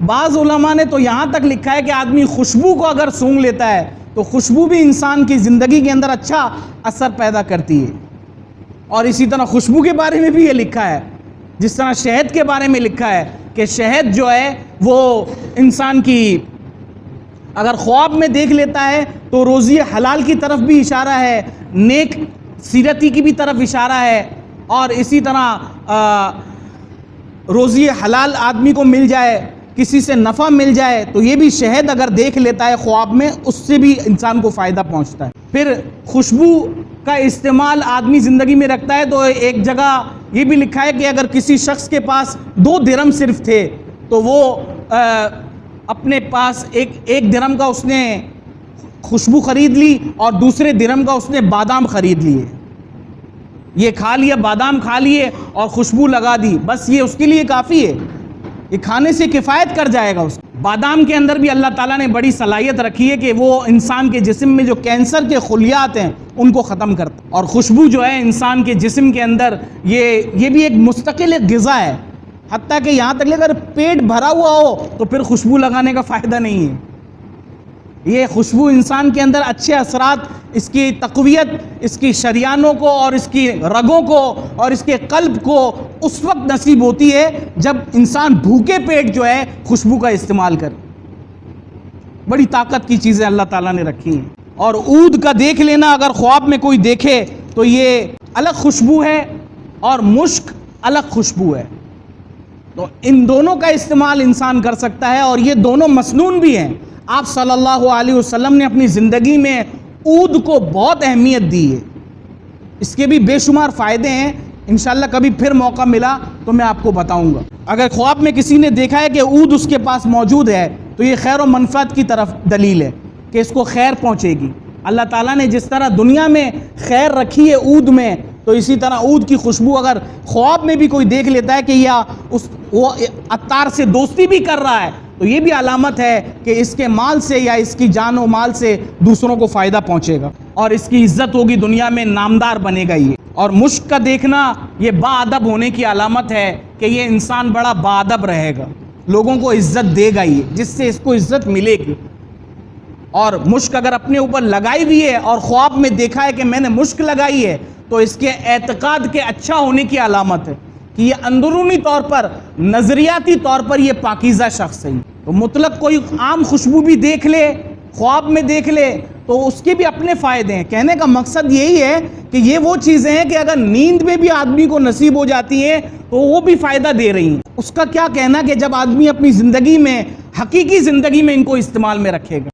بعض علماء نے تو یہاں تک لکھا ہے کہ آدمی خوشبو کو اگر سونگھ لیتا ہے تو خوشبو بھی انسان کی زندگی کے اندر اچھا اثر پیدا کرتی ہے. اور اسی طرح خوشبو کے بارے میں بھی یہ لکھا ہے، جس طرح شہد کے بارے میں لکھا ہے کہ شہد جو ہے وہ انسان کی اگر خواب میں دیکھ لیتا ہے تو روزی حلال کی طرف بھی اشارہ ہے، نیک سیرتی کی بھی طرف اشارہ ہے، اور اسی طرح روزی حلال آدمی کو مل جائے، کسی سے نفع مل جائے تو یہ بھی شہد اگر دیکھ لیتا ہے خواب میں اس سے بھی انسان کو فائدہ پہنچتا ہے. پھر خوشبو کا استعمال آدمی زندگی میں رکھتا ہے تو ایک جگہ یہ بھی لکھا ہے کہ اگر کسی شخص کے پاس 2 درہم صرف تھے تو وہ اپنے پاس ایک درہم کا اس نے خوشبو خرید لی اور دوسرے درہم کا اس نے بادام خرید لیے. یہ کھا لیا، بادام کھا لیے اور خوشبو لگا دی، بس یہ اس کے لیے کافی ہے، یہ کھانے سے کفایت کر جائے گا. اس بادام کے اندر بھی اللہ تعالیٰ نے بڑی صلاحیت رکھی ہے کہ وہ انسان کے جسم میں جو کینسر کے خلیات ہیں ان کو ختم کرتا ہے. اور خوشبو جو ہے انسان کے جسم کے اندر یہ بھی ایک مستقل ایک غذا ہے، حتیٰ کہ یہاں تک اگر پیٹ بھرا ہوا ہو تو پھر خوشبو لگانے کا فائدہ نہیں ہے. یہ خوشبو انسان کے اندر اچھے اثرات، اس کی تقویت، اس کی شریانوں کو اور اس کی رگوں کو اور اس کے قلب کو اس وقت نصیب ہوتی ہے جب انسان بھوکے پیٹ جو ہے خوشبو کا استعمال کرے. بڑی طاقت کی چیزیں اللہ تعالیٰ نے رکھی ہیں. اور عود کا دیکھ لینا اگر خواب میں کوئی دیکھے تو یہ الگ خوشبو ہے اور مشک الگ خوشبو ہے، تو ان دونوں کا استعمال انسان کر سکتا ہے اور یہ دونوں مسنون بھی ہیں. آپ صلی اللہ علیہ وسلم نے اپنی زندگی میں عود کو بہت اہمیت دی ہے، اس کے بھی بے شمار فائدے ہیں. انشاءاللہ کبھی پھر موقع ملا تو میں آپ کو بتاؤں گا. اگر خواب میں کسی نے دیکھا ہے کہ عود اس کے پاس موجود ہے تو یہ خیر و منفعت کی طرف دلیل ہے کہ اس کو خیر پہنچے گی. اللہ تعالیٰ نے جس طرح دنیا میں خیر رکھی ہے عود میں، تو اسی طرح عود کی خوشبو اگر خواب میں بھی کوئی دیکھ لیتا ہے کہ وہ عطار سے دوستی بھی کر رہا ہے تو یہ بھی علامت ہے کہ اس کے مال سے یا اس کی جان و مال سے دوسروں کو فائدہ پہنچے گا اور اس کی عزت ہوگی، دنیا میں نامدار بنے گا. یہ اور مشک کا دیکھنا یہ با ادب ہونے کی علامت ہے کہ یہ انسان بڑا با ادب رہے گا، لوگوں کو عزت دے گا، یہ جس سے اس کو عزت ملے گی. اور مشک اگر اپنے اوپر لگائی ہوئی ہے اور خواب میں دیکھا ہے کہ میں نے مشک لگائی ہے تو اس کے اعتقاد کے اچھا ہونے کی علامت ہے کہ یہ اندرونی طور پر، نظریاتی طور پر یہ پاکیزہ شخص ہے. تو مطلق کوئی عام خوشبو بھی دیکھ لے، خواب میں دیکھ لے تو اس کے بھی اپنے فائدے ہیں. کہنے کا مقصد یہی ہے کہ یہ وہ چیزیں ہیں کہ اگر نیند میں بھی آدمی کو نصیب ہو جاتی ہیں تو وہ بھی فائدہ دے رہی ہیں. اس کا کیا کہنا کہ جب آدمی اپنی زندگی میں، حقیقی زندگی میں ان کو استعمال میں رکھے گا.